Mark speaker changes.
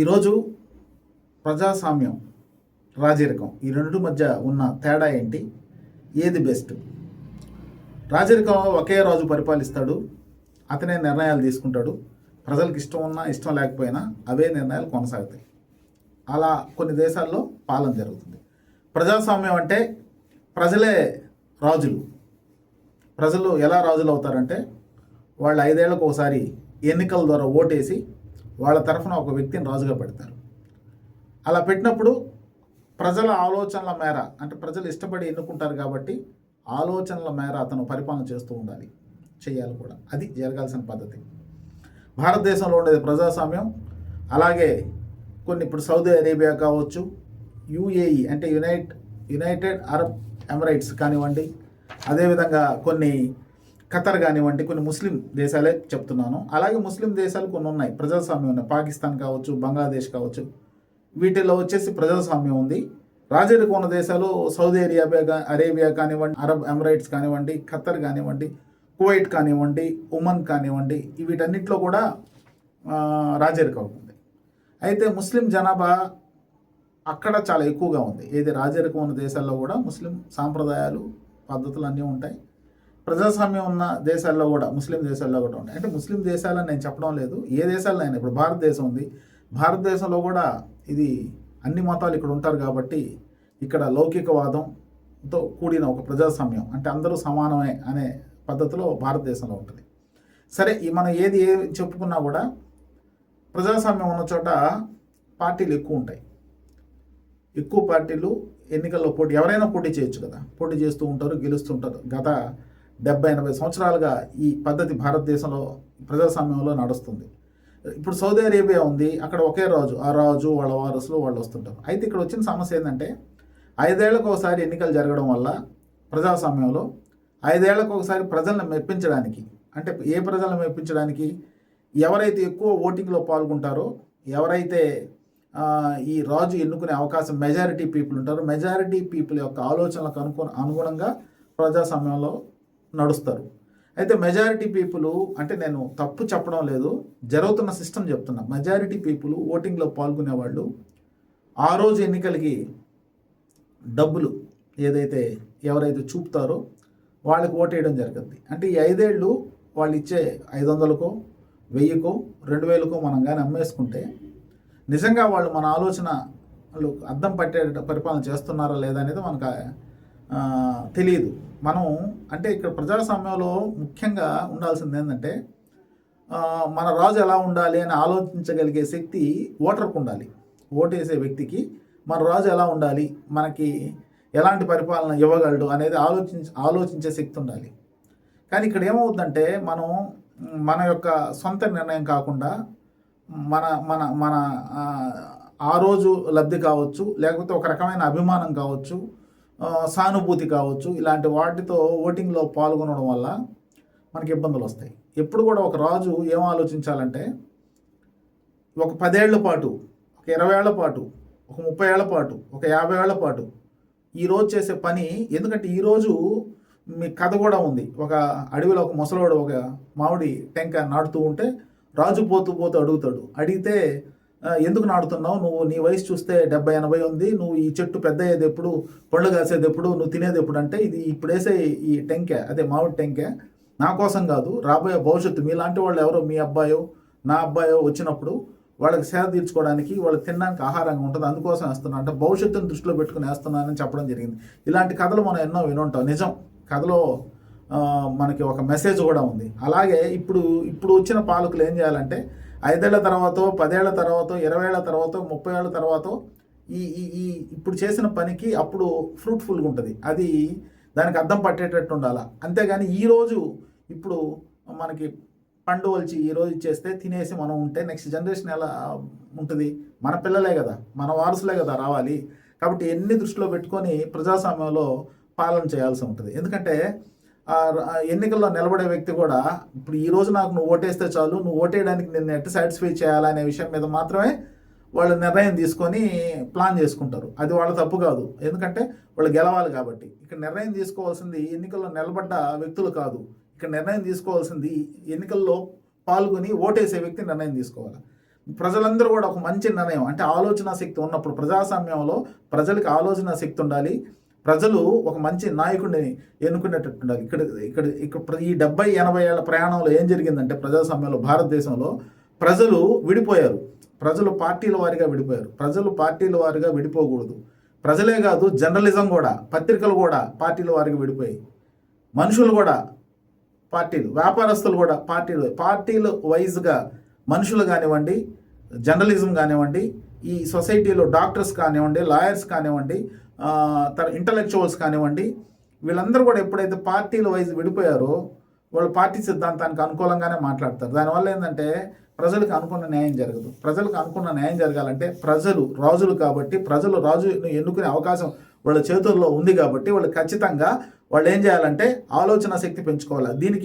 Speaker 1: ఈరోజు ప్రజాస్వామ్యం, రాజరికం ఈ రెండు మధ్య ఉన్న తేడా ఏంటి? ఏది బెస్ట్? రాజరికంలో ఒకే రాజు పరిపాలిస్తాడు, అతనే నిర్ణయాలు తీసుకుంటాడు. ప్రజలకు ఇష్టం ఉన్నా ఇష్టం లేకపోయినా అవే నిర్ణయాలు కొనసాగుతాయి. అలా కొన్ని దేశాల్లో పాలన జరుగుతుంది. ప్రజాస్వామ్యం అంటే ప్రజలే రాజులు. ప్రజలు ఎలా రాజులు అవుతారంటే వాళ్ళు 5 ఏళ్లకు ఒకసారి ఎన్నికల ద్వారా ఓటేసి వాళ్ళ తరఫున ఒక వ్యక్తిని రాజుగా పెడతారు. అలా పెట్టినప్పుడు ప్రజల ఆలోచనల మేర, అంటే ప్రజలు ఇష్టపడి ఎన్నుకుంటారు కాబట్టి ఆలోచనల మేర అతను పరిపాలన చేస్తూ ఉండాలి, చేయాలి కూడా. అది జరగాల్సిన పద్ధతి. భారతదేశంలో ఉండేది ప్రజాస్వామ్యం. అలాగే కొన్ని ఇప్పుడు సౌదీ అరేబియా కావచ్చు, యుఏఈ అంటే యునైటెడ్ అరబ్ ఎమిరేట్స్ కానివ్వండి, అదేవిధంగా కొన్ని ఖతర్ కానివ్వండి, కొన్ని ముస్లిం దేశాలే చెప్తున్నాను. అలాగే ముస్లిం దేశాలు కొన్ని ఉన్నాయి ప్రజాస్వామ్యం ఉన్నాయి. పాకిస్తాన్ కావచ్చు, బంగ్లాదేశ్ కావచ్చు, వీటిల్లో వచ్చేసి ప్రజాస్వామ్యం ఉంది. రాజరికం ఉన్న దేశాలు సౌదీ అరేబియా కానివ్వండి, అరబ్ ఎమిరేట్స్ కానివ్వండి, ఖతర్ కానివ్వండి, కువైట్ కానివ్వండి, ఒమన్ కానివ్వండి, వీటన్నిటిలో కూడా రాజరికం ఉంది. అయితే ముస్లిం జనాభా అక్కడ చాలా ఎక్కువగా ఉంది. ఏది రాజరికం ఉన్న దేశాల్లో కూడా ముస్లిం సాంప్రదాయాలు, పద్ధతులు అన్నీ ఉంటాయి. ప్రజాస్వామ్యం ఉన్న దేశాల్లో కూడా, ముస్లిం దేశాల్లో కూడా ఉంటాయి. అంటే ముస్లిం దేశాలని నేను చెప్పడం లేదు, ఏ దేశాల్లో అయినా. ఇప్పుడు భారతదేశం ఉంది, భారతదేశంలో కూడా ఇది అన్ని మతాలు ఇక్కడ ఉంటారు కాబట్టి ఇక్కడ లౌకికవాదంతో కూడిన ఒక ప్రజాస్వామ్యం, అంటే అందరూ సమానమే అనే పద్ధతిలో భారతదేశంలో ఉంటుంది. సరే, మనం ఏది చెప్పుకున్నా కూడా ప్రజాస్వామ్యం ఉన్న చోట పార్టీలు ఎక్కువ ఉంటాయి. ఎక్కువ పార్టీలు ఎన్నికల్లో ఎవరైనా పోటీ చేయొచ్చు కదా, పోటీ చేస్తూ ఉంటారు, గెలుస్తుంటారు. గత 70-80 సంవత్సరాలుగా ఈ పద్ధతి భారతదేశంలో ప్రజాస్వామ్యంలో నడుస్తుంది. ఇప్పుడు సౌదీ అరేబియా ఉంది, అక్కడ ఒకే రాజు, ఆ రాజు వాళ్ళ వారసులు వాళ్ళు వస్తుంటారు. అయితే ఇక్కడ వచ్చిన సమస్య ఏంటంటే 5 ఏళ్లకు ఒకసారి ఎన్నికలు జరగడం వల్ల ప్రజాస్వామ్యంలో 5 ఏళ్లకు ఒకసారి ప్రజలను మెప్పించడానికి, అంటే ఏ ప్రజలను మెప్పించడానికి, ఎవరైతే ఎక్కువ ఓటింగ్లో పాల్గొంటారో, ఎవరైతే ఈ రాజు ఎన్నుకునే అవకాశం మెజారిటీ పీపుల్ ఉంటారు, మెజారిటీ పీపుల్ యొక్క ఆలోచనలకు అనుగుణంగా ప్రజాస్వామ్యంలో నడుస్తారు. అయితే మెజారిటీ పీపుల్ అంటే నేను తప్పు చెప్పడం లేదు, జరుగుతున్న సిస్టమ్ చెప్తున్నా. మెజారిటీ పీపుల్ ఓటింగ్లో పాల్గొనే వాళ్ళు ఆ రోజు ఎన్నికలకి డబ్బులు ఏదైతే ఎవరైతే చూపుతారో వాళ్ళకి ఓటేయడం జరుగుతుంది. అంటే ఈ 5 ఏళ్ళు వాళ్ళు ఇచ్చే 500కో 1000కో 2000కో మనం కానీ అమ్మేసుకుంటే నిజంగా వాళ్ళు మన ఆలోచన వాళ్ళు అద్దం పట్టే పరిపాలన చేస్తున్నారా లేదా అనేది మనకు తెలియదు. మనం అంటే ఇక్కడ ప్రజాస్వామ్యంలో ముఖ్యంగా ఉండాల్సింది ఏంటంటే మన రాజు ఎలా ఉండాలి అని ఆలోచించగలిగే శక్తి ఓటర్కు ఉండాలి. ఓటేసే వ్యక్తికి మన రాజు ఎలా ఉండాలి, మనకి ఎలాంటి పరిపాలన ఇవ్వగలడు అనేది ఆలోచించే శక్తి ఉండాలి. కానీ ఇక్కడ ఏమవుతుందంటే మన యొక్క సొంత నిర్ణయం కాకుండా మన మన మన ఆ రోజు లబ్ధి కావచ్చు, లేకపోతే ఒక రకమైన అభిమానం కావచ్చు, సానుభూతి కావచ్చు, ఇలాంటి వాటితో ఓటింగ్లో పాల్గొనడం వల్ల మనకి ఇబ్బందులు వస్తాయి. ఎప్పుడు కూడా ఒక రాజు ఏం ఆలోచించాలంటే ఒక 10 ఏళ్ల పాటు, ఒక 20 ఏళ్ల పాటు, ఒక 30 ఏళ్ల పాటు, ఒక 50 ఏళ్ల పాటు ఈరోజు చేసే పని. ఎందుకంటే ఈరోజు మీ కథ కూడా ఉంది. ఒక అడవిలో ఒక ముసలోడు ఒక మామిడి టెంకాయ నాటుతూ ఉంటే రాజు పోతూ అడుగుతాడు. అడిగితే ఎందుకు నాటుతున్నావు, నువ్వు నీ వయసు చూస్తే 70-80 ఉంది, నువ్వు ఈ చెట్టు పెద్ద అయ్యేది ఎప్పుడు, పళ్ళు కాసేది ఎప్పుడు, నువ్వు తినేది ఎప్పుడు అంటే, ఇది ఇప్పుడు వేసే ఈ టెంకాయ, అదే మామిడి టెంకాయ నా కోసం కాదు, రాబోయే భవిష్యత్తు మీలాంటి వాళ్ళు ఎవరో మీ అబ్బాయో నా అబ్బాయో వచ్చినప్పుడు వాళ్ళకి సేద తీర్చుకోవడానికి, వాళ్ళకి తినడానికి ఆహారంగా ఉంటుంది, అందుకోసం వేస్తున్నా అంటే భవిష్యత్తును దృష్టిలో పెట్టుకుని వేస్తున్నానని చెప్పడం జరిగింది. ఇలాంటి కథలు మనం ఎన్నో వినుంటాం. నిజం, కథలో మనకి ఒక మెసేజ్ కూడా ఉంది. అలాగే ఇప్పుడు వచ్చిన పాలకులు ఏం చేయాలంటే 5 ఏళ్ల తర్వాత, 10 ఏళ్ల తర్వాత, 20 ఏళ్ల తర్వాత, 30 ఏళ్ల తర్వాత ఈ ఇప్పుడు చేసిన పనికి అప్పుడు ఫ్రూట్ఫుల్గా ఉంటుంది. అది దానికి అర్థం పట్టేటట్టు ఉండాలి. అంతేగాని ఈరోజు ఇప్పుడు మనకి పండు వలిచి ఈరోజు ఇచ్చేస్తే తినేసి మనం ఉంటే నెక్స్ట్ జనరేషన్ ఎలా ఉంటుంది? మన పిల్లలే కదా, మన వారసులే కదా రావాలి. కాబట్టి ఎన్ని దృష్టిలో పెట్టుకొని ప్రజాస్వామ్యంలో పాలన చేయాల్సి ఉంటుంది. ఎందుకంటే ఎన్నికల్లో నిలబడే వ్యక్తి కూడా ఇప్పుడు ఈరోజు నాకు నువ్వు ఓటేస్తే చాలు, నువ్వు ఓటేయడానికి నిన్ను ఎట్టు సాటిస్ఫై చేయాలనే విషయం మీద మాత్రమే వాళ్ళు నిర్ణయం తీసుకొని ప్లాన్ చేసుకుంటారు. అది వాళ్ళ తప్పు కాదు, ఎందుకంటే వాళ్ళు గెలవాలి కాబట్టి. ఇక్కడ నిర్ణయం తీసుకోవాల్సింది ఎన్నికల్లో నిలబడ్డ వ్యక్తులు కాదు. ఇక్కడ నిర్ణయం తీసుకోవాల్సింది ఎన్నికల్లో పాల్గొని ఓటేసే వ్యక్తి నిర్ణయం తీసుకోవాలి. ప్రజలందరూ కూడా ఒక మంచి నిర్ణయం అంటే ఆలోచన శక్తి ఉన్నప్పుడు, ప్రజాస్వామ్యంలో ప్రజలకు ఆలోచన శక్తి ఉండాలి, ప్రజలు ఒక మంచి నాయకుడిని ఎన్నుకునేటట్టు ఉండాలి. ఇక్కడ ఇక్కడ ఇక్కడ ఈ 70-80 ఏళ్ల ప్రయాణంలో ఏం జరిగిందంటే ప్రజాస్వామ్యంలో భారతదేశంలో ప్రజలు విడిపోయారు. ప్రజలు పార్టీల వారీగా విడిపోయారు. ప్రజలు పార్టీల వారీగా విడిపోకూడదు. ప్రజలే కాదు, జర్నలిజం కూడా, పత్రికలు కూడా పార్టీల వారీగా విడిపోయాయి. మనుషులు కూడా పార్టీలు, వ్యాపారస్తులు కూడా పార్టీలు వైజ్గా మనుషులు కానివ్వండి, జర్నలిజం కానివ్వండి, ఈ సొసైటీలో డాక్టర్స్ కానివ్వండి, లాయర్స్ కానివ్వండి, ఇంటలెక్చువల్స్ కానివ్వండి, వీళ్ళందరూ కూడా ఎప్పుడైతే పార్టీల వైజ్ విడిపోయారో వాళ్ళు పార్టీ సిద్ధాంతానికి అనుకూలంగానే మాట్లాడతారు. దానివల్ల ఏంటంటే ప్రజలకు అనుకున్న న్యాయం జరగదు. ప్రజలకు అనుకున్న న్యాయం జరగాలంటే ప్రజలు రాజులు కాబట్టి, ప్రజలు రాజును ఎన్నుకునే అవకాశం వాళ్ళ చేతుల్లో ఉంది కాబట్టి వాళ్ళు ఖచ్చితంగా వాళ్ళు ఏం చేయాలంటే ఆలోచన శక్తి పెంచుకోవాలి. దీనికి